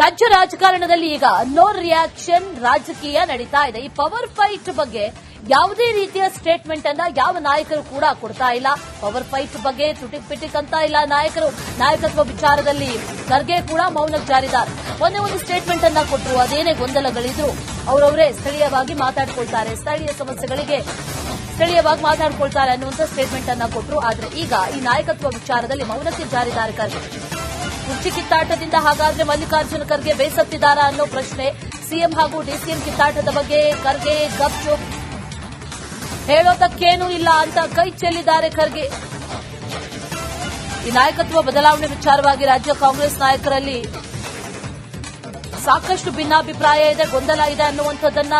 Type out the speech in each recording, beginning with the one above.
ರಾಜ್ಯ ರಾಜಕಾರಣದಲ್ಲಿ ಈಗ ನೋ ರಿಯಾಕ್ಷನ್ ರಾಜಕೀಯ ನಡೀತಾ ಇದೆ. ಈ ಪವರ್ ಫೈಟ್ ಬಗ್ಗೆ ಯಾವುದೇ ರೀತಿಯ ಸ್ಟೇಟ್ಮೆಂಟ್ ಅನ್ನ ಯಾವ ನಾಯಕರು ಕೂಡ ಕೊಡ್ತಾ ಇಲ್ಲ. ಪವರ್ ಫೈಟ್ ಬಗ್ಗೆ ತುಟಿಕ್ ಪಿಟಿಕ್ ಅಂತ ಇಲ್ಲ ನಾಯಕರು. ನಾಯಕತ್ವ ವಿಚಾರದಲ್ಲಿ ಖರ್ಗೆ ಕೂಡ ಮೌನಕ್ಕೆ ಜಾರಿದ್ದಾರೆ. ಒಂದೇ ಒಂದು ಸ್ಟೇಟ್ಮೆಂಟ್ ಅನ್ನ ಕೊಟ್ಟರು. ಅದೇನೇ ಗೊಂದಲಗಳಿದ್ರು ಅವರವರೇ ಸ್ಥಳೀಯವಾಗಿ ಮಾತಾಡಿಕೊಳ್ತಾರೆ, ಸ್ಥಳೀಯ ಸಮಸ್ಯೆಗಳಿಗೆ ಸ್ಥಳೀಯವಾಗಿ ಮಾತಾಡಿಕೊಳ್ತಾರೆ ಅನ್ನುವಂಥ ಸ್ಟೇಟ್ಮೆಂಟ್ ಅನ್ನ ಕೊಟ್ಟರು. ಆದ್ರೆ ಈಗ ಈ ನಾಯಕತ್ವ ವಿಚಾರದಲ್ಲಿ ಮೌನಕ್ಕೆ ಜಾರಿದ್ದಾರೆ ಖರ್ಗೆ. ಕುರ್ಚಿ ಕಿತ್ತಾಟದಿಂದ ಹಾಗಾದ್ರೆ ಮಲ್ಲಿಕಾರ್ಜುನ ಖರ್ಗೆ ಬೇಸತ್ತಿದ್ದಾರಾ ಅನ್ನೋ ಪ್ರಶ್ನೆ. ಸಿಎಂ ಹಾಗೂ ಡಿಸಿಎಂ ಕಿತ್ತಾಟದ ಬಗ್ಗೆ ಖರ್ಗೆ ಗಪ್ಚುಪ್, ಹೇಳೋದಕ್ಕೇನೂ ಇಲ್ಲ ಅಂತ ಕೈ ಚೆಲ್ಲಿದ್ದಾರೆ ಖರ್ಗೆ. ಈ ನಾಯಕತ್ವ ಬದಲಾವಣೆ ವಿಚಾರವಾಗಿ ರಾಜ್ಯ ಕಾಂಗ್ರೆಸ್ ನಾಯಕರಲ್ಲಿ ಸಾಕಷ್ಟು ಭಿನ್ನಾಭಿಪ್ರಾಯ ಇದೆ, ಗೊಂದಲ ಇದೆ ಅನ್ನುವಂಥದ್ದನ್ನ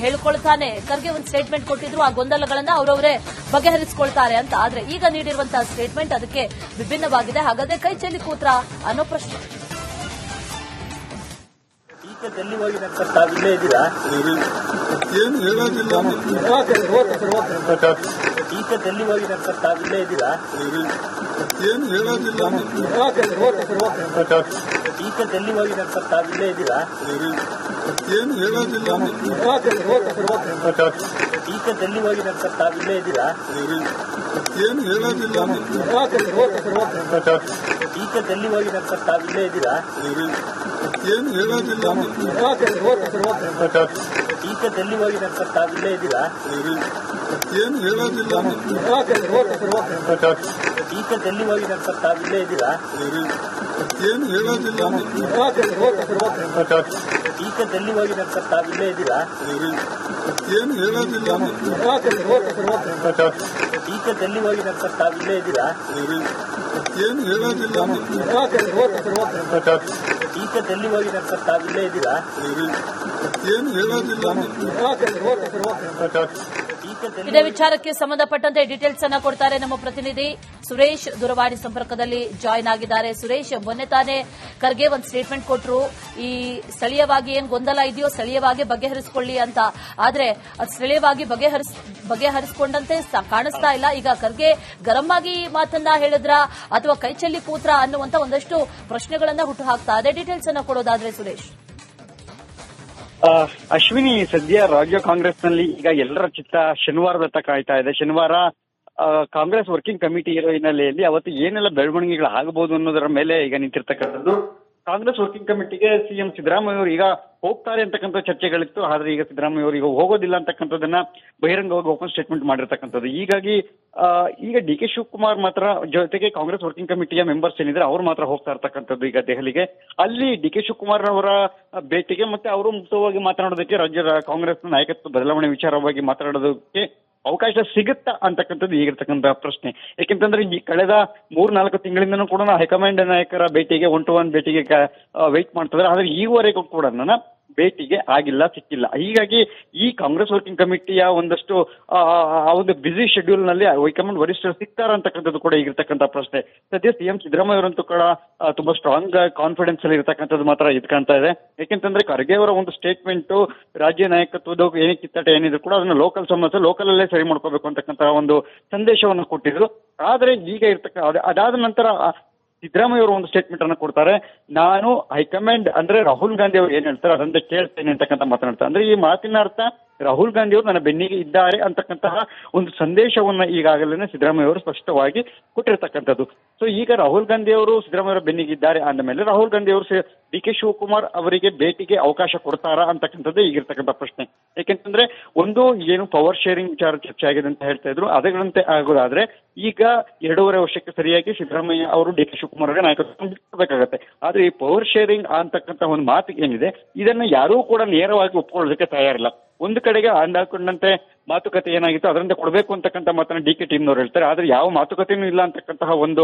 ಹೇಳಿಕೊಳ್ತಾನೆ ಖರ್ಗೆ ಒಂದು ಸ್ಟೇಟ್ಮೆಂಟ್ ಕೊಟ್ಟಿದ್ರು. ಆ ಗೊಂದಲಗಳನ್ನ ಅವರವರೇ ಬಗೆಹರಿಸಿಕೊಳ್ತಾರೆ ಅಂತ. ಆದ್ರೆ ಈಗ ನೀಡಿರುವಂತಹ ಸ್ಟೇಟ್ಮೆಂಟ್ ಅದಕ್ಕೆ ವಿಭಿನ್ನವಾಗಿದೆ. ಹಾಗಾದ್ರೆ ಕೈ ಚೆಲ್ಲಿ ಕೂತ್ರ ಅನ್ನೋ ಪ್ರಶ್ನೆ. ಈಗ ಡೆಲ್ಲಿ ಹೋಗಿ ಸರ್ ತಾವಿಲ್ಲೇ ಇದ್ದೀರಾ? ಏನು ಹೇಳೋದಿಲ್ಲ. ಈಗ ಡೆಲ್ಲಿ ಹೋಗಿ ಸರ್ ತಾವಿಲ್ಲೇ ಇದ್ದೀರಾ? ಏನು ಹೇಳೋದಿಲ್ಲ. ಈಗ ಡೆಲ್ಲಿ ಹೋಗಿ ಸರ್ ತಾವಿಲ್ಲೇ ಇದ್ದೀರಾ? ಏನು ಹೇಳೋದಿಲ್ಲ. ಈಗ ಡೆಲ್ಲಿ ಹೋಗಿ ಸರ್ ತಾವಿಲ್ಲೇ ಇದ್ದೀರಾ? ಏನು ಹೇಳೋದಿಲ್ಲ. ಈಗ ಡೆಲ್ಲಿ ಹೋಗಿ ಸರ್ ತಾವಿಲ್ಲೇ ಇದ್ದೀರಾ? ಏನು ಹೇಳೋದಿಲ್ಲ. ಈಗ ಡೆಲ್ಲಿ ಹೋಗಿ ಸರ್ ತಾವಿಲ್ಲೇ ಇದ್ದೀರಾ? ಏನು ಹೇಳೋದಿಲ್ಲ. ಈಗ ಡೆಲ್ಲಿ ಹೋಗಿ ಸರ್ ತಾವಿಲ್ಲೇ ಇದ್ದೀರಾ? ಏನು ಹೇಳೋದಿಲ್ಲ. ಈಗ ಡೆಲ್ಲಿ ಹೋಗಿ ಸರ್ ತಾವಿಲ್ಲೇ ಇದ್ದೀರಾ? ಏನು ಹೇಳೋದಿಲ್ಲ. ಈಗ ಡೆಲ್ಲಿ ಹೋಗಿ ಸರ್ ತಾವಿಲ್ಲೇ ಇದ್ದೀರಾ? ಏನು ಹೇಳೋದಿಲ್ಲ. ಈಗ ಡೆಲ್ಲಿ ಹೋಗಿ ಸರ್ ತಾವಿಲ್ಲೇ ಇದ್ದೀರಾ? ಏನು ಹೇಳೋದಿಲ್ಲ. ಇದೇ ವಿಚಾರಕ್ಕೆ ಸಂಬಂಧಪಟ್ಟಂತೆ ಡೀಟೇಲ್ಸ್ ಅನ್ನ ಕೊಡ್ತಾರೆ ನಮ್ಮ ಪ್ರತಿನಿಧಿ ಸುರೇಶ್. ದೂರವಾಣಿ ಸಂಪರ್ಕದಲ್ಲಿ ಜಾಯಿನ್ ಆಗಿದ್ದಾರೆ. ಸುರೇಶ್, ಮೊನ್ನೆ ತಾನೇ ಖರ್ಗೆ ಒಂದು ಸ್ಟೇಟ್ಮೆಂಟ್ ಕೊಟ್ಟರು. ಈ ಸ್ಥಳೀಯವಾಗಿ ಏನ್ ಗೊಂದಲ ಇದೆಯೋ ಸ್ಥಳೀಯವಾಗಿ ಬಗೆಹರಿಸಿಕೊಳ್ಳಿ ಅಂತ. ಆದ್ರೆ ಅದು ಸ್ಥಳೀಯವಾಗಿ ಬಗೆಹರಿಸಿಕೊಂಡಂತೆ ಕಾಣಿಸ್ತಾ ಇಲ್ಲ. ಈಗ ಖರ್ಗೆ ಗರಂ ಆಗಿ ಮಾತನ್ನ ಹೇಳಿದ್ರ ಅಥವಾ ಕೈಚೆಲ್ಲಿ ಕೂತ್ರ ಅನ್ನುವಂತ ಒಂದಷ್ಟು ಪ್ರಶ್ನೆಗಳನ್ನ ಹುಟ್ಟು ಹಾಕ್ತಾ ಇದೆ. ಡೀಟೇಲ್ಸ್ ಅನ್ನ ಕೊಡೋದಾದ್ರೆ ಸುರೇಶ್. ಅಶ್ವಿನಿ, ಸದ್ಯ ರಾಜ್ಯ ಕಾಂಗ್ರೆಸ್ನಲ್ಲಿ ಈಗ ಎಲ್ಲರ ಚಿತ್ತ ಶನಿವಾರದತ್ತ ಕಾಯ್ತಾ ಇದೆ. ಶನಿವಾರ ಕಾಂಗ್ರೆಸ್ ವರ್ಕಿಂಗ್ ಕಮಿಟಿ ಇರೋ ಹಿನ್ನೆಲೆಯಲ್ಲಿ ಅವತ್ತು ಏನೆಲ್ಲ ಬೆಳವಣಿಗೆಗಳು ಆಗಬಹುದು ಅನ್ನೋದರ ಮೇಲೆ ಈಗ ನಿಂತಿರ್ತಕ್ಕಂಥದ್ದು. ಕಾಂಗ್ರೆಸ್ ವರ್ಕಿಂಗ್ ಕಮಿಟಿಗೆ ಸಿಎಂ ಸಿದ್ದರಾಮಯ್ಯ ಅವರು ಈಗ ಹೋಗ್ತಾರೆ ಅಂತಕ್ಕಂಥ ಚರ್ಚೆಗಳಿತ್ತು. ಆದ್ರೆ ಈಗ ಸಿದ್ದರಾಮಯ್ಯ ಅವರು ಈಗ ಹೋಗೋದಿಲ್ಲ ಅಂತಕ್ಕಂಥದ್ದನ್ನ ಬಹಿರಂಗವಾಗಿ ಓಪನ್ ಸ್ಟೇಟ್ಮೆಂಟ್ ಮಾಡಿರ್ತಕ್ಕಂಥದ್ದು. ಹೀಗಾಗಿ ಈಗ ಡಿ ಕೆ ಶಿವಕುಮಾರ್ ಮಾತ್ರ ಜೊತೆಗೆ ಕಾಂಗ್ರೆಸ್ ವರ್ಕಿಂಗ್ ಕಮಿಟಿಯ ಮೆಂಬರ್ಸ್ ಏನಿದ್ರೆ ಅವ್ರು ಮಾತ್ರ ಹೋಗ್ತಾ ಇರ್ತಕ್ಕಂಥದ್ದು ಈಗ ದೆಹಲಿಗೆ. ಅಲ್ಲಿ ಡಿ ಕೆ ಶಿವಕುಮಾರ್ ಅವರ ಭೇಟಿಗೆ ಮತ್ತೆ ಅವರು ಮುಕ್ತವಾಗಿ ಮಾತನಾಡೋದಕ್ಕೆ ರಾಜ್ಯ ಕಾಂಗ್ರೆಸ್ ನಾಯಕತ್ವ ಬದಲಾವಣೆ ವಿಚಾರವಾಗಿ ಮಾತನಾಡೋದಕ್ಕೆ ಅವಕಾಶ ಸಿಗುತ್ತಾ ಅಂತಕ್ಕಂಥದ್ದು ಈಗಿರ್ತಕ್ಕಂಥ ಪ್ರಶ್ನೆ. ಯಾಕೆಂತಂದ್ರೆ ಈ ಕಳೆದ 3-4 ತಿಂಗಳಿಂದನೂ ಕೂಡ ಹೈಕಮಾಂಡ್ ನಾಯಕರ ಭೇಟಿಗೆ 1-to-1 ಭೇಟಿಗೆ ವೆಯ್ಟ್ ಮಾಡ್ತಿದ್ದಾರೆ. ಆದ್ರೆ ಈವರೆಗೂ ಕೂಡ ಭೇಟಿಗೆ ಆಗಿಲ್ಲ, ಸಿಕ್ಕಿಲ್ಲ. ಹೀಗಾಗಿ ಈ ಕಾಂಗ್ರೆಸ್ ವರ್ಕಿಂಗ್ ಕಮಿಟಿಯ ಒಂದಷ್ಟು ಒಂದು ಬಿಸಿ ಶೆಡ್ಯೂಲ್ ನಲ್ಲಿ ಹೈಕಮಾಂಡ್ ವರಿಷ್ಠರು ಸಿಗ್ತಾರ ಅಂತಕ್ಕಂಥದ್ದು ಕೂಡ ಈಗಿರ್ತಕ್ಕಂಥ ಪ್ರಶ್ನೆ. ಸದ್ಯ ಸಿಎಂ ಸಿದ್ದರಾಮಯ್ಯ ಅವರಂತೂ ಕೂಡ ತುಂಬಾ ಸ್ಟ್ರಾಂಗ್ ಕಾನ್ಫಿಡೆನ್ಸ್ ಅಲ್ಲಿ ಇರತಕ್ಕಂಥದ್ದು ಮಾತ್ರ ಇದು ಕಾಣ್ತಾ ಇದೆ. ಯಾಕೆಂತಂದ್ರೆ ಖರ್ಗೆ ಅವರ ಒಂದು ಸ್ಟೇಟ್ಮೆಂಟ್ ರಾಜ್ಯ ನಾಯಕತ್ವದ ಏನೇ ಕಿತ್ತಾಟ ಏನಿದ್ರು ಕೂಡ ಅದನ್ನ ಲೋಕಲ್ ಸಮಸ್ಯೆ ಲೋಕಲ್ ಅಲ್ಲೇ ಸರಿ ಮಾಡ್ಕೋಬೇಕು ಅಂತಕ್ಕಂಥ ಒಂದು ಸಂದೇಶವನ್ನು ಕೊಟ್ಟಿದ್ರು. ಆದ್ರೆ ಈಗ ಅದಾದ ನಂತರ ಸಿದ್ದರಾಮಯ್ಯ ಅವರು ಒಂದು ಸ್ಟೇಟ್ಮೆಂಟ್ ಅನ್ನು ಕೊಡ್ತಾರೆ. ನಾನು ಹೈಕಮಾಂಡ್ ಅಂದ್ರೆ ರಾಹುಲ್ ಗಾಂಧಿ ಅವರು ಏನ್ ಹೇಳ್ತಾರೆ ಅದಂತೆ ಕೇಳ್ತೇನೆ ಅಂತಕ್ಕಂಥ ಮಾತನಾಡ್ತಾರೆ. ಅಂದ್ರೆ ಈ ಮಾತಿನ ಅರ್ಥ ರಾಹುಲ್ ಗಾಂಧಿ ಅವರು ನನ್ನ ಬೆನ್ನಿಗೆ ಇದ್ದಾರೆ ಅಂತಕ್ಕಂತಹ ಒಂದು ಸಂದೇಶವನ್ನ ಈಗಾಗಲೇ ಸಿದ್ದರಾಮಯ್ಯ ಅವರು ಸ್ಪಷ್ಟವಾಗಿ ಕೊಟ್ಟಿರ್ತಕ್ಕಂಥದ್ದು. ಸೊ ಈಗ ರಾಹುಲ್ ಗಾಂಧಿ ಅವರು ಸಿದ್ದರಾಮಯ್ಯ ಅವರ ಬೆನ್ನಿಗೆ ಇದ್ದಾರೆ ಅಂದ ಮೇಲೆ ರಾಹುಲ್ ಗಾಂಧಿ ಅವರು ಡಿ ಕೆ ಶಿವಕುಮಾರ್ ಅವರಿಗೆ ಭೇಟಿಗೆ ಅವಕಾಶ ಕೊಡ್ತಾರಾ ಅಂತಕ್ಕಂಥದ್ದೇ ಈಗಿರ್ತಕ್ಕಂಥ ಪ್ರಶ್ನೆ. ಯಾಕೆಂತಂದ್ರೆ ಒಂದು ಏನು ಪವರ್ ಶೇರಿಂಗ್ ವಿಚಾರ ಚರ್ಚೆ ಆಗಿದೆ ಅಂತ ಹೇಳ್ತಾ ಇದ್ರು, ಅದರಂತೆ ಆಗೋದಾದ್ರೆ ಈಗ 2.5 ವರ್ಷಕ್ಕೆ ಸರಿಯಾಗಿ ಸಿದ್ದರಾಮಯ್ಯ ಅವರು ಡಿ ಕೆ ಶಿವಕುಮಾರ್ ಅವರಿಗೆ ನಾಯಕತ್ವ ಬಿಡಬೇಕಾಗತ್ತೆ. ಆದ್ರೆ ಈ ಪವರ್ ಶೇರಿಂಗ್ ಅಂತಕ್ಕಂಥ ಒಂದು ಮಾತು ಏನಿದೆ ಇದನ್ನ ಯಾರೂ ಕೂಡ ನೇರವಾಗಿ ಒಪ್ಕೊಳ್ಳೋದಕ್ಕೆ ತಯಾರಿಲ್ಲ. ಒಂದು ಕಡೆಗೆ ಅಂದಾಕೊಂಡಂತೆ ಮಾತುಕತೆ ಏನಾಗಿತ್ತು ಅದರಂತೆ ಕೊಡಬೇಕು ಅಂತಕ್ಕಂಥ ಮಾತನ್ನ ಡಿ ಕೆ ಟೀಮ್ನವ್ರು ಹೇಳ್ತಾರೆ. ಆದ್ರೆ ಯಾವ ಮಾತುಕತೆನೂ ಇಲ್ಲ ಅಂತಕ್ಕಂತಹ ಒಂದು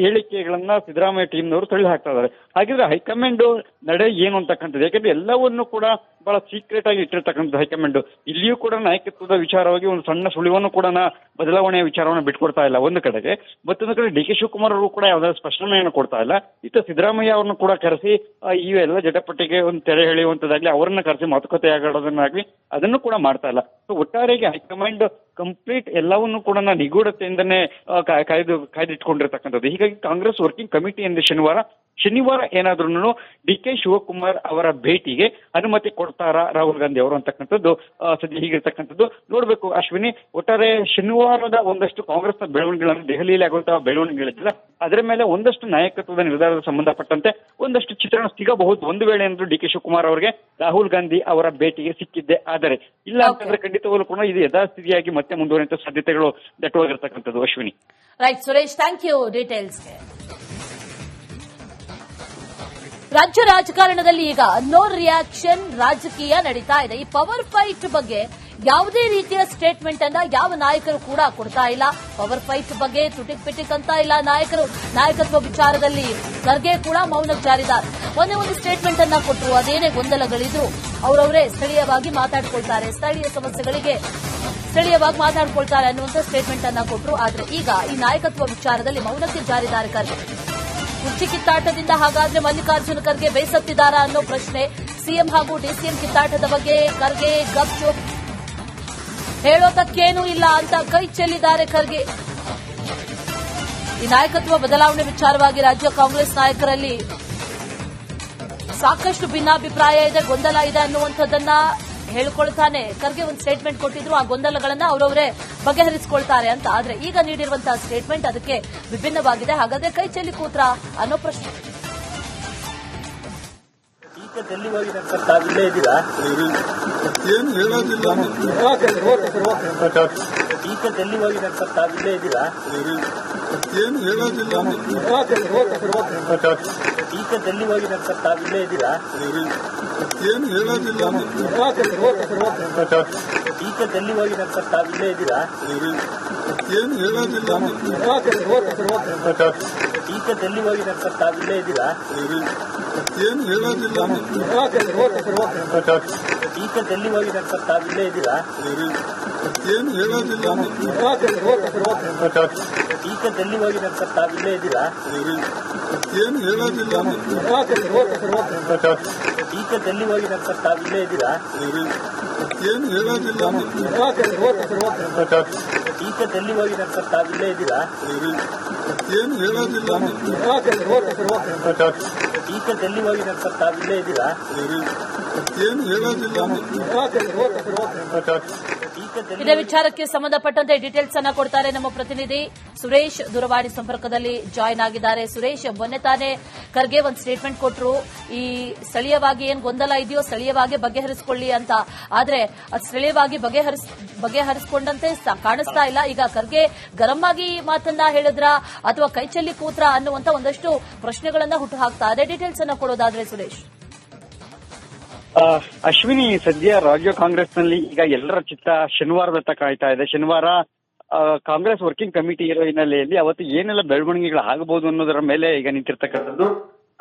ಹೇಳಿಕೆಗಳನ್ನ ಸಿದ್ದರಾಮಯ್ಯ ಟೀಮ್ನವರು ತಳ್ಳಿ ಹಾಕ್ತಾ ಇದ್ದಾರೆ. ಹಾಗಿದ್ರೆ ಹೈಕಮಾಂಡ್ ನಡೆ ಏನು ಅಂತಕ್ಕಂಥದ್ದು, ಯಾಕಂದ್ರೆ ಎಲ್ಲವನ್ನೂ ಕೂಡ ಬಹಳ ಸೀಕ್ರೆಟ್ ಆಗಿ ಇಟ್ಟಿರ್ತಕ್ಕಂಥದ್ದು ಹೈಕಮಾಂಡ್. ಇಲ್ಲಿಯೂ ಕೂಡ ನಾಯಕತ್ವದ ವಿಚಾರವಾಗಿ ಒಂದು ಸಣ್ಣ ಸುಳಿವನ್ನು ಕೂಡ ಬದಲಾವಣೆಯ ವಿಚಾರವನ್ನು ಬಿಟ್ಕೊಡ್ತಾ ಇಲ್ಲ ಒಂದು ಕಡೆಗೆ. ಮತ್ತೊಂದು ಕಡೆ ಡಿ ಕೆ ಶಿವಕುಮಾರ್ ಅವರು ಕೂಡ ಯಾವುದಾದ್ರು ಸ್ಪಷ್ಟನೆಯನ್ನು ಕೊಡ್ತಾ ಇಲ್ಲ. ಇತ್ತು ಸಿದ್ದರಾಮಯ್ಯ ಅವ್ರನ್ನ ಕೂಡ ಕರೆಸಿ ಇವೆಲ್ಲ ಜಟಪಟ್ಟಿಗೆ ಒಂದು ತೆರೆ ಎಳೆಯುವಂತದ್ದಾಗ್ಲಿ ಅವರನ್ನ ಕರೆಸಿ ಮಾತುಕತೆ ಆಗೋದನ್ನಾಗ್ಲಿ ಅದನ್ನು ಕೂಡ ಮಾಡ್ತಾ ಇಲ್ಲ. ಸೊ ಒಟ್ಟಾರೆಗೆ ಹೈಕಮಾಂಡ್ ಕಂಪ್ಲೀಟ್ ಎಲ್ಲವನ್ನೂ ಕೂಡ ನಿಗೂಢತೆಯಿಂದನೇ ಕಾಯ್ದಿಟ್ಕೊಂಡಿರ್ತಕ್ಕಂಥದ್ದು. ಹೀಗಾಗಿ ಕಾಂಗ್ರೆಸ್ ವರ್ಕಿಂಗ್ ಕಮಿಟಿಯಿಂದ ಶನಿವಾರ ಏನಾದ್ರೂ ಡಿ ಕೆ ಶಿವಕುಮಾರ್ ಅವರ ಭೇಟಿಗೆ ಅನುಮತಿ ಕೊಡ್ತಾರಾ ರಾಹುಲ್ ಗಾಂಧಿ ಅವರು ಅಂತಕ್ಕಂಥದ್ದು ಸದ್ಯ ಹೀಗಿರ್ತಕ್ಕಂಥದ್ದು ನೋಡ್ಬೇಕು ಅಶ್ವಿನಿ. ಒಟ್ಟಾರೆ ಶನಿವಾರದ ಒಂದಷ್ಟು ಕಾಂಗ್ರೆಸ್ನ ಬೆಳವಣಿಗೆಗಳನ್ನು ದೆಹಲಿಯಲ್ಲಿ ಆಗುವಂತಹ ಬೆಳವಣಿಗೆಗಳಿಲ್ಲ, ಅದರ ಮೇಲೆ ಒಂದಷ್ಟು ನಾಯಕತ್ವದ ನಿರ್ಧಾರದ ಸಂಬಂಧಪಟ್ಟಂತೆ ಒಂದಷ್ಟು ಚಿತ್ರಣ ಸಿಗಬಹುದು. ಒಂದು ವೇಳೆ ಏನಾದ್ರು ಡಿ ಕೆ ಶಿವಕುಮಾರ್ ಅವರಿಗೆ ರಾಹುಲ್ ಗಾಂಧಿ ಅವರ ಭೇಟಿಗೆ ಸಿಕ್ಕಿದ್ದೆ ಆದರೆ, ಇಲ್ಲ ಅಂತಂದ್ರೆ ಖಂಡಿತವಾಗ್ಲೂ ಕೂಡ ಇದು ಯಥಾಸ್ಥಿತಿಯಾಗಿ ಮತ್ತೆ ಮುಂದುವರಿಯುವಂತ ಸಾಧ್ಯತೆಗಳು ದಟ್ಟವಾಗಿರ್ತಕ್ಕಂಥದ್ದು. Ashwini. Right Suresh, thank you ಡೀಟೇಲ್ಸ್ಗೆ. ರಾಜ್ಯ ರಾಜಕಾರಣದಲ್ಲಿ ಈಗ ನೋ ರಿಯಾಕ್ಷನ್ ರಾಜಕೀಯ ನಡೀತಾ ಇದೆ. ಈ ಪವರ್ ಫೈಟ್ ಬಗ್ಗೆ ಯಾವುದೇ ರೀತಿಯ ಸ್ಟೇಟ್ಮೆಂಟ್ ಅನ್ನ ಯಾವ ನಾಯಕರು ಕೂಡ ಕೊಡ್ತಾ ಇಲ್ಲ. ಪವರ್ ಫೈಟ್ ಬಗ್ಗೆ ತುಟಿಕ್ ಪಿಟಿಕ್ ಅಂತ ಇಲ್ಲ ನಾಯಕರು. ನಾಯಕತ್ವ ವಿಚಾರದಲ್ಲಿ ಖರ್ಗೆ ಕೂಡ ಮೌನ ಜಾರಿದ್ದಾರೆ. ಒಂದೇ ಒಂದು ಸ್ಟೇಟ್ಮೆಂಟ್ ಅನ್ನ ಕೊಟ್ಟರು, ಅದೇನೇ ಗೊಂದಲಗಳಿದ್ರು ಅವರವರೇ ಸ್ಥಳೀಯವಾಗಿ ಮಾತಾಡ್ಕೊಳ್ತಾರೆ, ಸ್ಥಳೀಯ ಸಮಸ್ಯೆಗಳಿಗೆ ಸ್ಥಳೀಯವಾಗಿ ಮಾತಾಡ್ಕೊಳ್ತಾರೆ ಅನ್ನುವಂಥ ಸ್ಟೇಟ್ಮೆಂಟ್ ಅನ್ನ ಕೊಟ್ಟರು. ಆದ್ರೆ ಈಗ ಈ ನಾಯಕತ್ವ ವಿಚಾರದಲ್ಲಿ ಮೌನಕ್ಕೆ ಜಾರಿದ್ದಾರೆ ಖರ್ಗೆ. ಕುರ್ಚಿ ಕಿತ್ತಾಟದಿಂದ ಹಾಗಾದ್ರೆ ಮಲ್ಲಿಕಾರ್ಜುನ ಖರ್ಗೆ ಬೇಸತ್ತಿದ್ದಾರಾ ಅನ್ನೋ ಪ್ರಶ್ನೆ. ಸಿಎಂ ಹಾಗೂ ಡಿಸಿಎಂ ಕಿತ್ತಾಟದ ಬಗ್ಗೆ ಖರ್ಗೆ ಗಪ್ಚುಪ್, ಹೇಳೋದಕ್ಕೇನೂ ಇಲ್ಲ ಅಂತ ಕೈ ಚೆಲ್ಲಿದ್ದಾರೆ ಖರ್ಗೆ. ಈ ನಾಯಕತ್ವ ಬದಲಾವಣೆ ವಿಚಾರವಾಗಿ ರಾಜ್ಯ ಕಾಂಗ್ರೆಸ್ ನಾಯಕರಲ್ಲಿ ಸಾಕಷ್ಟು ಭಿನ್ನಾಭಿಪ್ರಾಯ ಇದೆ, ಗೊಂದಲ ಇದೆ ಅನ್ನುವಂಥದ್ದನ್ನ ಹೇಳ್ಕೊಳ್ತಾನೆ ಖರ್ಗೆ ಒಂದು ಸ್ಟೇಟ್ಮೆಂಟ್ ಕೊಟ್ಟಿದ್ರು. ಆ ಗೊಂದಲಗಳನ್ನ ಅವರವರೇ ಬಗೆಹರಿಸಿಕೊಳ್ತಾರೆ ಅಂತ. ಆದ್ರೆ ಈಗ ನೀಡಿರುವಂತಹ ಸ್ಟೇಟ್ಮೆಂಟ್ ಅದಕ್ಕೆ ವಿಭಿನ್ನವಾಗಿದೆ. ಹಾಗಾದ್ರೆ ಕೈ ಚೆಲ್ಲಿ ಕೂತ್ರ ಅನ್ನೋ ಪ್ರಶ್ನೆ. ಈಗ ಡೆಲ್ಲಿ ಹೋಗಿದ್ದಾರೆ ಸರ್, ತಾವಿಲ್ಲೇ ಇದ್ದೀರಾ? ಏನು ಹೇಳೋದಿಲ್ಲ. ಈಗ ಡೆಲ್ಲಿ ಹೋಗಿದ್ದಾರೆ ಸರ್, ತಾವಿಲ್ಲೇ ಇದ್ದೀರಾ? ಏನು ಹೇಳೋದಿಲ್ಲ. ಈಗ ಡೆಲ್ಲಿ ಹೋಗಿದ್ದಾರೆ ಸರ್, ತಾವಿಲ್ಲೇ ಇದ್ದೀರಾ? ಏನು ಹೇಳೋದಿಲ್ಲ. ಈಗ ಡೆಲ್ಲಿ ಹೋಗಿದ್ದಾರೆ ಸರ್, ತಾವಿಲ್ಲೇ ಇದ್ದೀರಾ? ಏನು ಹೇಳೋದಿಲ್ಲ. ಈಗ ಡೆಲ್ಲಿ ಹೋಗಿದ್ದಾರೆ ಸರ್, ತಾವಿಲ್ಲೇ ಇದ್ದೀರಾ? ಏನು ಹೇಳೋದಿಲ್ಲ. ಈಗ ಡೆಲ್ಲಿ ಹೋಗಿದ್ದಾರೆ ಸರ್, ತಾವಿಲ್ಲೇ ಇದ್ದೀರಾ? ಏನು ಹೇಳೋದಿಲ್ಲ. ಈಗ ಡೆಲ್ಲಿ ಹೋಗಿದ್ದಾರೆ ಸರ್, ತಾವಿಲ್ಲೇ ಇದ್ದೀರಾ? ಏನು ಹೇಳೋದಿಲ್ಲ. ಈಗ ಡೆಲ್ಲಿ ಹೋಗಿದ್ದಾರೆ ಸರ್, ತಾವಿಲ್ಲೇ ಇದ್ದೀರಾ? ಏನು ಹೇಳೋದಿಲ್ಲ. ಈಗ ಡೆಲ್ಲಿ ಹೋಗಿದ್ದಾರೆ ಸರ್, ತಾವಿಲ್ಲೇ ಇದ್ದೀರಾ? ಏನು ಹೇಳೋದಿಲ್ಲ. ಈಗ ಡೆಲ್ಲಿ ಹೋಗಿದ್ದಾರೆ ಸರ್, ತಾವಿಲ್ಲೇ ಇದ್ದೀರಾ? ಏನು ಹೇಳೋದಿಲ್ಲ. ಇದೇ ವಿಚಾರಕ್ಕೆ ಸಂಬಂಧಪಟ್ಟಂತೆ ಡೀಟೇಲ್ಸ್ ಅನ್ನ ಕೊಡ್ತಾರೆ ನಮ್ಮ ಪ್ರತಿನಿಧಿ ಸುರೇಶ್. ದೂರವಾಣಿ ಸಂಪರ್ಕದಲ್ಲಿ ಜಾಯಿನ್ ಆಗಿದ್ದಾರೆ. ಸುರೇಶ್, ಮೊನ್ನೆ ತಾನೇ ಖರ್ಗೆ ಒಂದು ಸ್ಟೇಟ್ಮೆಂಟ್ ಕೊಟ್ಟರು, ಈ ಸ್ಥಳೀಯವಾಗಿ ಏನ್ ಗೊಂದಲ ಇದೆಯೋ ಸ್ಥಳೀಯವಾಗಿ ಬಗೆಹರಿಸಿಕೊಳ್ಳಿ ಅಂತ. ಆದ್ರೆ ಅದು ಸ್ಥಳೀಯವಾಗಿ ಬಗೆಹರಿಸಿಕೊಂಡಂತೆ ಕಾಣಿಸ್ತಾ ಇಲ್ಲ. ಈಗ ಖರ್ಗೆ ಗರಂ ಆಗಿ ಮಾತನ್ನ ಹೇಳಿದ್ರ ಅಥವಾ ಕೈಚೆಲ್ಲಿ ಕೂತ್ರ ಅನ್ನುವಂತ ಒಂದಷ್ಟು ಪ್ರಶ್ನೆಗಳನ್ನ ಹುಟ್ಟು ಹಾಕ್ತಾ ಇದೆ. ಡೀಟೇಲ್ಸ್ ಅನ್ನ ಕೊಡೋದಾದ್ರೆ ಸುರೇಶ್. ಅಶ್ವಿನಿ, ಸದ್ಯ ರಾಜ್ಯ ಕಾಂಗ್ರೆಸ್ನಲ್ಲಿ ಈಗ ಎಲ್ಲರ ಚಿತ್ತ ಶನಿವಾರದತ್ತ ಕಾಯ್ತಾ ಇದೆ. ಶನಿವಾರ ಕಾಂಗ್ರೆಸ್ ವರ್ಕಿಂಗ್ ಕಮಿಟಿ ಇರೋ ಹಿನ್ನೆಲೆಯಲ್ಲಿ ಅವತ್ತು ಏನೆಲ್ಲ ಬೆಳವಣಿಗೆಗಳು ಆಗಬಹುದು ಅನ್ನೋದರ ಮೇಲೆ ಈಗ ನಿಂತಿರ್ತಕ್ಕಂಥದ್ದು.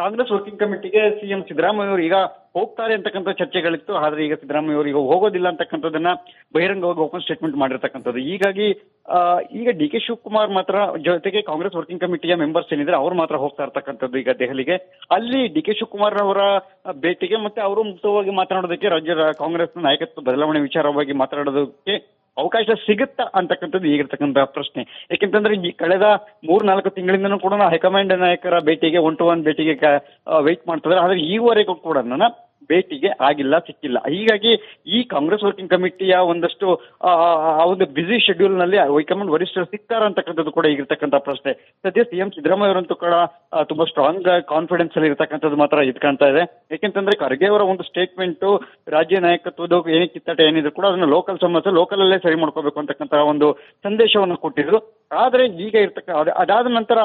ಕಾಂಗ್ರೆಸ್ ವರ್ಕಿಂಗ್ ಕಮಿಟಿಗೆ ಸಿಎಂ ಸಿದ್ದರಾಮಯ್ಯ ಅವರು ಈಗ ಹೋಗ್ತಾರೆ ಅಂತಕ್ಕಂಥ ಚರ್ಚೆಗಳಿತ್ತು. ಆದ್ರೆ ಈಗ ಸಿದ್ದರಾಮಯ್ಯ ಅವರು ಈಗ ಹೋಗೋದಿಲ್ಲ ಅಂತಕ್ಕಂಥದ್ದನ್ನ ಬಹಿರಂಗವಾಗಿ ಓಪನ್ ಸ್ಟೇಟ್ಮೆಂಟ್ ಮಾಡಿರ್ತಕ್ಕಂಥದ್ದು. ಹೀಗಾಗಿ ಈಗ ಡಿ ಕೆ ಶಿವಕುಮಾರ್ ಮಾತ್ರ ಜೊತೆಗೆ ಕಾಂಗ್ರೆಸ್ ವರ್ಕಿಂಗ್ ಕಮಿಟಿಯ ಮೆಂಬರ್ಸ್ ಏನಿದ್ರೆ ಅವ್ರು ಮಾತ್ರ ಹೋಗ್ತಾ ಇರ್ತಕ್ಕಂಥದ್ದು ಈಗ ದೆಹಲಿಗೆ. ಅಲ್ಲಿ ಡಿ ಕೆ ಶಿವಕುಮಾರ್ ಅವರ ಭೇಟಿಗೆ ಮತ್ತೆ ಅವರು ಮುಕ್ತವಾಗಿ ಮಾತನಾಡೋದಕ್ಕೆ ರಾಜ್ಯ ಕಾಂಗ್ರೆಸ್ ನಾಯಕತ್ವ ಬದಲಾವಣೆ ವಿಚಾರವಾಗಿ ಮಾತನಾಡೋದಕ್ಕೆ ಅವಕಾಶ ಸಿಗುತ್ತಾ ಅಂತಕ್ಕಂಥದ್ದು ಈಗಿರ್ತಕ್ಕಂಥ ಪ್ರಶ್ನೆ. ಯಾಕೆಂತಂದ್ರೆ ಈ ಕಳೆದ 3-4 ತಿಂಗಳಿಂದನೂ ಕೂಡ ಹೈಕಮಾಂಡ್ ನಾಯಕರ ಭೇಟಿಗೆ 1-to-1 ಭೇಟಿಗೆ ವೆಯ್ಟ್ ಮಾಡ್ತಿದ್ದಾರೆ. ಆದ್ರೆ ಈವರೆಗೂ ಕೂಡ ಭೇಟಿಗೆ ಆಗಿಲ್ಲ, ಸಿಕ್ಕಿಲ್ಲ. ಹೀಗಾಗಿ ಈ ಕಾಂಗ್ರೆಸ್ ವರ್ಕಿಂಗ್ ಕಮಿಟಿಯ ಒಂದಷ್ಟು ಒಂದು ಬಿಸಿ ಶೆಡ್ಯೂಲ್ ನಲ್ಲಿ ಹೈಕಮಾಂಡ್ ವರಿಷ್ಠರು ಸಿಗ್ತಾರ ಅಂತಕ್ಕಂಥದ್ದು ಕೂಡ ಈಗಿರ್ತಕ್ಕಂಥ ಪ್ರಶ್ನೆ. ಸದ್ಯ ಸಿಎಂ ಸಿದ್ದರಾಮಯ್ಯ ಅವರಂತೂ ಕೂಡ ತುಂಬಾ ಸ್ಟ್ರಾಂಗ್ ಕಾನ್ಫಿಡೆನ್ಸ್ ಅಲ್ಲಿ ಇರ್ತಕ್ಕಂಥದ್ದು ಮಾತ್ರ ಇದು ಕಾಣ್ತಾ ಇದೆ. ಯಾಕೆಂತಂದ್ರೆ ಖರ್ಗೆ ಅವರ ಒಂದು ಸ್ಟೇಟ್ಮೆಂಟ್ ರಾಜ್ಯ ನಾಯಕತ್ವದ ಏನೇ ಕಿತ್ತಾಟ ಏನಿದ್ರು ಕೂಡ ಅದನ್ನ ಲೋಕಲ್ ಸಮಸ್ಯೆ ಲೋಕಲ್ ಅಲ್ಲೇ ಸರಿ ಮಾಡ್ಕೋಬೇಕು ಅಂತಕ್ಕಂಥ ಒಂದು ಸಂದೇಶವನ್ನು ಕೊಟ್ಟಿದ್ರು. ಆದ್ರೆ ಈಗ ಅದಾದ ನಂತರ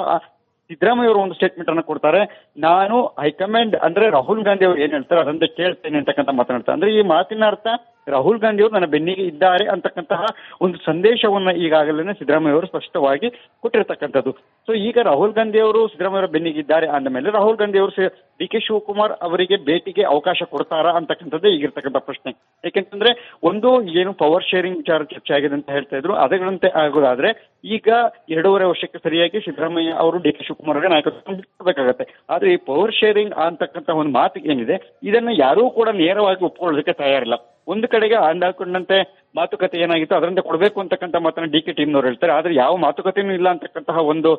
ಸಿದ್ದರಾಮಯ್ಯ ಅವರು ಒಂದು ಸ್ಟೇಟ್ಮೆಂಟ್ ಅನ್ನು ಕೊಡ್ತಾರೆ. ನಾನು ಹೈಕಮಾಂಡ್ ಅಂದ್ರೆ ರಾಹುಲ್ ಗಾಂಧಿ ಅವರು ಏನ್ ಹೇಳ್ತಾರೆ ಅದಂತೆ ಕೇಳ್ತೇನೆ ಅಂತಕ್ಕಂಥ ಮಾತನಾಡ್ತಾರೆ. ಅಂದ್ರೆ ಈ ಮಾತಿನ ಅರ್ಥ ರಾಹುಲ್ ಗಾಂಧಿ ಅವರು ನನ್ನ ಬೆನ್ನಿಗೆ ಇದ್ದಾರೆ ಅಂತಕ್ಕಂತಹ ಒಂದು ಸಂದೇಶವನ್ನ ಈಗಾಗಲೇ ಸಿದ್ದರಾಮಯ್ಯ ಅವರು ಸ್ಪಷ್ಟವಾಗಿ ಕೊಟ್ಟಿರ್ತಕ್ಕಂಥದ್ದು. ಸೊ ಈಗ ರಾಹುಲ್ ಗಾಂಧಿ ಅವರು ಸಿದ್ದರಾಮಯ್ಯ ಅವರ ಬೆನ್ನಿಗೆ ಇದ್ದಾರೆ ಅಂದ ಮೇಲೆ ರಾಹುಲ್ ಗಾಂಧಿ ಅವರು ಡಿ ಕೆ ಶಿವಕುಮಾರ್ ಅವರಿಗೆ ಭೇಟಿಗೆ ಅವಕಾಶ ಕೊಡ್ತಾರಾ ಅಂತಕ್ಕಂಥದ್ದೇ ಈಗಿರ್ತಕ್ಕಂಥ ಪ್ರಶ್ನೆ. ಯಾಕೆಂತಂದ್ರೆ ಒಂದು ಏನು ಪವರ್ ಶೇರಿಂಗ್ ವಿಚಾರ ಚರ್ಚೆ ಆಗಿದೆ ಅಂತ ಹೇಳ್ತಾ ಇದ್ರು, ಅದರಂತೆ ಆಗೋದಾದ್ರೆ ಈಗ 2.5 ವರ್ಷಕ್ಕೆ ಸರಿಯಾಗಿ ಸಿದ್ದರಾಮಯ್ಯ ಅವರು ಡಿ ಕೆ ಶಿವಕುಮಾರ್ ಅವರಿಗೆ ನಾಯಕತ್ವ ಬಿಡಬೇಕಾಗತ್ತೆ. ಆದ್ರೆ ಈ ಪವರ್ ಶೇರಿಂಗ್ ಅಂತಕ್ಕಂಥ ಒಂದು ಮಾತು ಏನಿದೆ ಇದನ್ನ ಯಾರೂ ಕೂಡ ನೇರವಾಗಿ ಒಪ್ಕೊಳ್ಳೋದಕ್ಕೆ ತಯಾರಿಲ್ಲ. ಒಂದು ಕಡೆಗೆ ಅಂದಾಕೊಂಡಂತೆ ಮಾತುಕತೆ ಏನಾಗಿತ್ತು ಅದರಂತೆ ಕೊಡಬೇಕು ಅಂತಕ್ಕಂಥ ಮಾತನ್ನ ಡಿ.ಕೆ ಟೀಮ್ನವರು ಹೇಳ್ತಾರೆ. ಆದ್ರೆ ಯಾವ ಮಾತುಕತೆನೂ ಇಲ್ಲ ಅಂತಕ್ಕಂತಹ ಒಂದು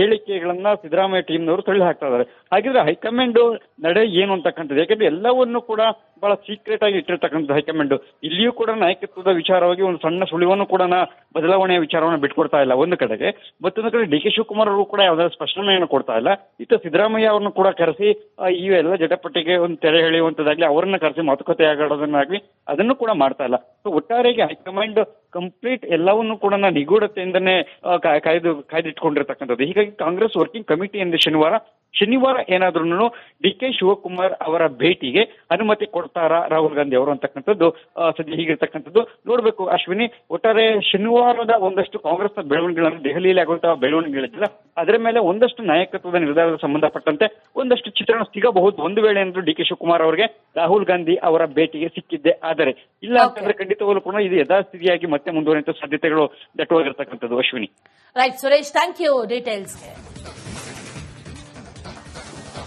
ಹೇಳಿಕೆಗಳನ್ನ ಸಿದ್ದರಾಮಯ್ಯ ಟೀಮ್ನವರು ತಳ್ಳಿ ಹಾಕ್ತಾ ಇದ್ದಾರೆ. ಹಾಗಿದ್ರೆ ಹೈಕಮಾಂಡ್ ನಡೆ ಏನು ಅಂತಕ್ಕಂಥದ್ದು, ಯಾಕಂದ್ರೆ ಎಲ್ಲವನ್ನೂ ಕೂಡ ಬಹಳ ಸೀಕ್ರೆಟ್ ಆಗಿ ಇಟ್ಟಿರ್ತಕ್ಕಂಥ ಹೈಕಮಾಂಡ್ ಇಲ್ಲಿಯೂ ಕೂಡ ನಾಯಕತ್ವದ ವಿಚಾರವಾಗಿ ಒಂದು ಸಣ್ಣ ಸುಳಿವನ್ನು ಕೂಡ ಬದಲಾವಣೆಯ ವಿಚಾರವನ್ನು ಬಿಟ್ಕೊಡ್ತಾ ಇಲ್ಲ ಒಂದು ಕಡೆಗೆ. ಮತ್ತೊಂದು ಕಡೆ ಡಿ.ಕೆ ಶಿವಕುಮಾರ್ ಅವರು ಕೂಡ ಯಾವುದಾದ್ರು ಸ್ಪಷ್ಟನೆಯನ್ನು ಕೊಡ್ತಾ ಇಲ್ಲ. ಇತ್ತ ಸಿದ್ದರಾಮಯ್ಯ ಅವರನ್ನು ಕೂಡ ಕರೆಸಿ ಈ ಎಲ್ಲ ಜಟಪಟ್ಟಿಗೆ ಒಂದು ತೆರೆ ಎಳೆಯುವಂತದ್ದಾಗ್ಲಿ, ಅವರನ್ನ ಕರೆಸಿ ಮಾತುಕತೆ ಆಗೋದನ್ನಾಗ್ಲಿ ಅದನ್ನು ಕೂಡ ಮಾಡ್ತಾ ಇಲ್ಲ. ಸೊ ಒಟ್ಟಾರೆಗೆ ಹೈಕಮಾಂಡ್ ಕಂಪ್ಲೀಟ್ ಎಲ್ಲವನ್ನೂ ಕೂಡ ನಿಗೂಢತೆಯಿಂದನೇ ಕಾಯ್ದಿಟ್ಕೊಂಡಿರ್ತಕ್ಕಂಥದ್ದು. ಹೀಗಾಗಿ ಕಾಂಗ್ರೆಸ್ ವರ್ಕಿಂಗ್ ಕಮಿಟಿ ಎಂದು ಶನಿವಾರ ಏನಾದ್ರೂ ಡಿ.ಕೆ ಶಿವಕುಮಾರ್ ಅವರ ಭೇಟಿಗೆ ಅನುಮತಿ ಕೊಡ್ತಾರಾ ರಾಹುಲ್ ಗಾಂಧಿ ಅವರು ಅಂತಕ್ಕಂಥದ್ದು ಸದ್ಯ ಹೀಗಿರ್ತಕ್ಕಂಥದ್ದು ನೋಡ್ಬೇಕು ಅಶ್ವಿನಿ. ಒಟ್ಟಾರೆ ಶನಿವಾರದ ಒಂದಷ್ಟು ಕಾಂಗ್ರೆಸ್ನ ಬೆಳವಣಿಗೆಗಳನ್ನು ದೆಹಲಿಯಲ್ಲಿ ಆಗುವಂತಹ ಬೆಳವಣಿಗೆಗಳಿಲ್ಲ, ಅದರ ಮೇಲೆ ಒಂದಷ್ಟು ನಾಯಕತ್ವದ ನಿರ್ಧಾರದ ಸಂಬಂಧಪಟ್ಟಂತೆ ಒಂದಷ್ಟು ಚಿತ್ರಣ ಸಿಗಬಹುದು ಒಂದು ವೇಳೆ ಏನಾದ್ರು ಡಿ.ಕೆ ಶಿವಕುಮಾರ್ ಅವರಿಗೆ ರಾಹುಲ್ ಗಾಂಧಿ ಅವರ ಭೇಟಿಗೆ ಸಿಕ್ಕಿದ್ದೆ ಆದರೆ. ಇಲ್ಲ ಅಂತಂದ್ರೆ ಖಂಡಿತವಾಗ್ಲೂ ಕೂಡ ಇದು ಯಥಾಸ್ಥಿತಿಯಾಗಿ ಮತ್ತೆ ಮುಂದುವರಿಯುವಂತ ಸಾಧ್ಯತೆಗಳು ದಟ್ಟವಾಗಿರ್ತಕ್ಕಂಥದ್ದು Ashwini. Right Suresh, thank you ಡೀಟೇಲ್ಸ್ಗೆ.